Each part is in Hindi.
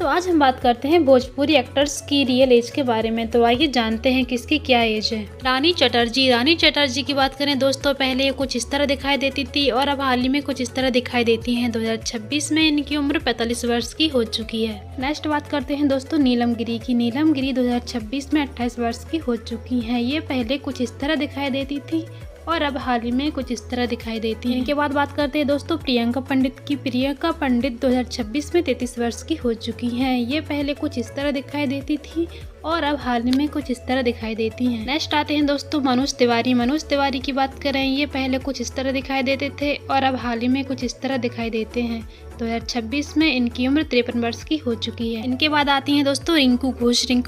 दोस्तों आज हम बात करते हैं भोजपुरी एक्टर्स की रियल एज के बारे में। तो आइए जानते हैं किसकी क्या एज है। रानी चटर्जी की बात करें दोस्तों, पहले ये कुछ इस तरह दिखाई देती थी और अब हाल ही में कुछ इस तरह दिखाई देती हैं। 2026 में इनकी उम्र 45 वर्ष की हो चुकी है। नेक्स्ट बात करते हैं दोस्तों नीलम गिरी की। नीलम गिरी 2026 में 28 वर्ष की हो चुकी है। ये पहले कुछ इस तरह दिखाई देती थी और अब हाल ही में कुछ इस तरह दिखाई देती है। इनके बाद बात करते हैं दोस्तों प्रियंका पंडित की। प्रियंका पंडित 2026 में 33 वर्ष की हो चुकी हैं। ये पहले कुछ इस तरह दिखाई देती थी और अब हाल ही में कुछ इस तरह दिखाई देती हैं। नेक्स्ट आते हैं दोस्तों मनोज तिवारी की बात करें, ये पहले कुछ इस तरह दिखाई देते थे और अब हाल ही में कुछ इस तरह दिखाई देते हैं। 2026 में इनकी उम्र 53 वर्ष की हो चुकी है। इनके बाद आती हैं दोस्तों रिंकू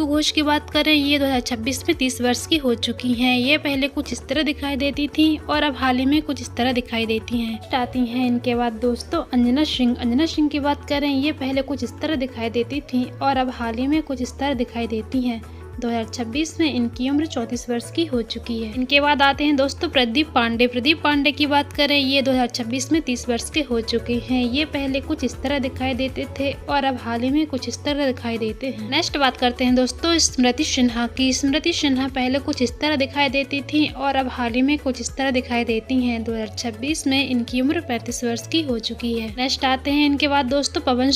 घोष की बात करें, ये 2026 में 30 वर्ष की हो चुकी हैं। ये पहले कुछ इस तरह दिखाई देती थी और अब हाल ही में कुछ इस तरह दिखाई देती हैं। आती हैं इनके बाद दोस्तों अंजना सिंह की बात करें, ये पहले कुछ इस तरह दिखाई देती थी और अब हाल ही में कुछ इस तरह दिखाई देती हैं। 2026 में इनकी उम्र 34 वर्ष की हो चुकी है। इनके बाद आते हैं दोस्तों प्रदीप पांडे की बात करें, ये 2026 में 30 वर्ष के हो चुके हैं। ये पहले कुछ इस तरह दिखाई देते थे और अब हाल ही में कुछ इस तरह दिखाई देते हैं। नेक्स्ट बात करते हैं दोस्तों स्मृति सिन्हा की। स्मृति सिन्हा पहले कुछ इस तरह दिखाई देती थी और अब हाल ही में कुछ इस तरह दिखाई देती हैं। 2026 में इनकी उम्र 35 वर्ष की हो चुकी है। नेक्स्ट आते हैं इनके बाद दोस्तों पवन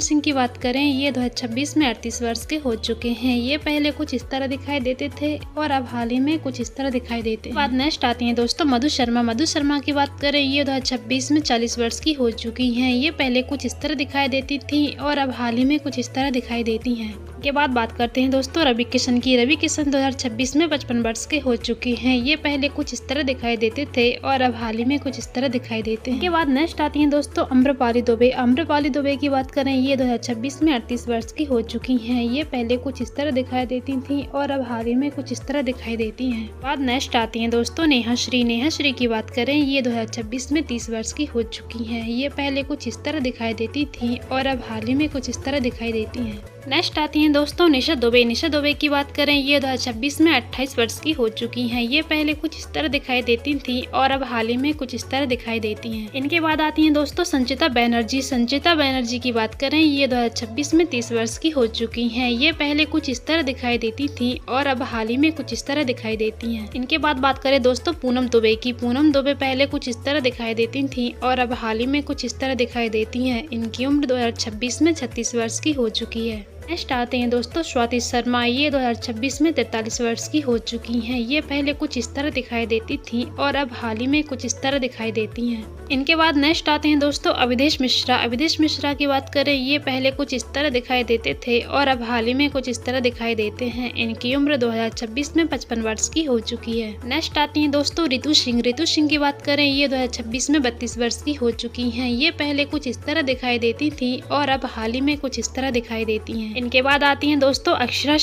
सिंह की बात करें, ये 2026 में 38 वर्ष के हो चुके हैं। ये पहले कुछ इस तरह दिखाई देते थे और अब हाल ही में कुछ इस तरह दिखाई देते हैं। बाद नेक्स्ट आती हैं दोस्तों मधु शर्मा की बात करें, ये 2026 में 40 वर्ष की हो चुकी हैं। ये पहले कुछ इस तरह दिखाई देती थी और अब हाल ही में कुछ इस तरह दिखाई देती हैं। के बाद बात करते हैं दोस्तों रवि किशन की। रवि किशन 2026 में 55 वर्ष के हो चुके हैं। ये पहले कुछ इस तरह दिखाई देते थे और अब हाल ही में कुछ इस तरह दिखाई देते हैं। के बाद नेक्स्ट आती हैं दोस्तों आम्रपाली दुबे की बात करें, ये 2026 में 38 वर्ष की हो चुकी हैं। ये पहले कुछ इस तरह दिखाई देती थी और अब हाल ही में कुछ इस तरह दिखाई देती हैं। बाद नेक्स्ट आती हैं दोस्तों नेहा श्री की बात करें, ये 2026 में 30 वर्ष की हो चुकी हैं। ये पहले कुछ इस तरह दिखाई देती थी और अब हाल ही में कुछ इस तरह दिखाई देती हैं। नेक्स्ट आती हैं दोस्तों निशा दुबे की बात करें, ये 2026 में 28 वर्ष की हो चुकी हैं। ये पहले कुछ इस तरह दिखाई देती थी और अब हाल ही में कुछ इस तरह दिखाई देती हैं। इनके बाद आती हैं दोस्तों संचिता बैनर्जी की बात करें, ये 2026 में 30 वर्ष की हो चुकी हैं। ये पहले कुछ इस तरह दिखाई देती थी और अब हाल ही में कुछ इस तरह दिखाई देती हैं। इनके बाद बात करें दोस्तों पूनम दुबे पहले कुछ इस तरह दिखाई देती थी और अब हाल ही में कुछ इस तरह दिखाई देती हैं। इनकी उम्र 2026 में 36 वर्ष की हो चुकी है। नेक्स्ट आते हैं दोस्तों स्वाति शर्मा, ये 2026 में 43 वर्ष की हो चुकी हैं। ये पहले कुछ इस तरह दिखाई देती थी और अब हाल ही में कुछ इस तरह दिखाई देती हैं। इनके बाद नेक्स्ट आते हैं दोस्तों अविदेश मिश्रा की बात करें, ये पहले कुछ इस तरह दिखाई देते थे और अब हाल ही में कुछ इस तरह दिखाई देते हैं। इनकी उम्र 2026 में 55 वर्ष की हो चुकी है। नेक्स्ट आती हैं दोस्तों रितु सिंह की बात करें, ये 2026 में 32 वर्ष की हो चुकी हैं। ये पहले कुछ इस तरह दिखाई देती थी और अब हाल ही में कुछ इस तरह दिखाई देती हैं। इनके बाद आती हैं दोस्तों अक्षरा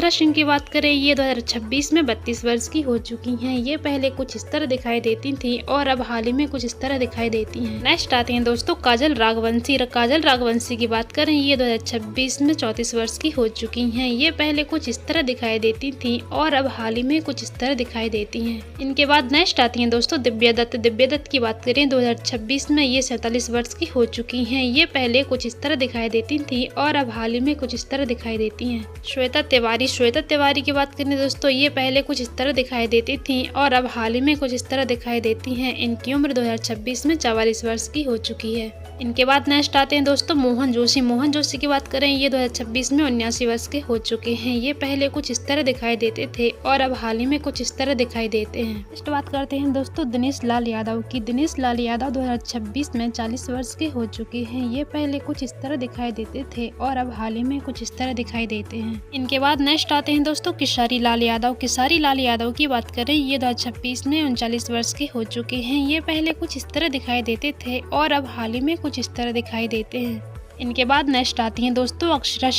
सिंह की बात करें, ये 2026 में 32 वर्ष की हो चुकी हैं। ये पहले कुछ इस तरह दिखाई देती थी और अब हाल ही में कुछ इस तरह दिखाई देती हैं। नेक्स्ट आती हैं दोस्तों काजल राघवंशी की बात करें, ये 2026 में 34 वर्ष की हो चुकी हैं। ये पहले कुछ इस तरह दिखाई देती थी और अब हाल ही में कुछ इस तरह दिखाई देती हैं। इनके बाद नेक्स्ट आती हैं दोस्तों दिव्या दत्त की बात करें, 2026 में ये 47 वर्ष की हो चुकी हैं। ये पहले कुछ इस तरह दिखाई देती थी और अब हाल ही में कुछ इस तरह दिखाई देती हैं। श्वेता तिवारी की बात करें दोस्तों, ये पहले कुछ इस तरह दिखाई देती थी और अब हाल ही में कुछ इस तरह दिखाई देती हैं। इनकी उम्र 2026 में 44 वर्ष की हो चुकी है। इनके बाद नेक्स्ट आते हैं दोस्तों मोहन जोशी की बात करें, ये 2026 में 79 वर्ष के हो चुके हैं। ये पहले कुछ इस तरह दिखाई देते थे और अब हाल ही में कुछ इस तरह दिखाई देते हैं। नेक्स्ट बात करते हैं दोस्तों दिनेश लाल यादव की। दिनेश लाल यादव 2026 में 40 वर्ष के हो चुके हैं। ये पहले कुछ इस तरह दिखाई देते थे और अब हाल ही में कुछ इस तरह दिखाई देते हैं। इनके बाद नेक्स्ट आते हैं दोस्तों किशारी लाल यादव की बात करें, ये 2026 में 39 वर्ष के हो चुके हैं। ये पहले कुछ इस तरह दिखाई देते थे और अब हाल ही में कुछ इस तरह दिखाई देते हैं। इनके बाद नेक्स्ट आती हैं दोस्तों अक्षरा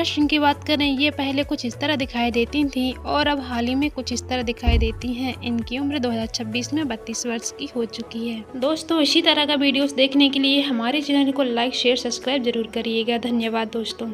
सिंह की बात करें, ये पहले कुछ इस तरह दिखाई देती थी और अब हाल ही में कुछ इस तरह दिखाई देती हैं। इनकी उम्र 2026 में 32 वर्ष की हो चुकी है। दोस्तों इसी तरह का वीडियोस देखने के लिए हमारे चैनल को लाइक शेयर सब्सक्राइब जरूर करिएगा। धन्यवाद दोस्तों।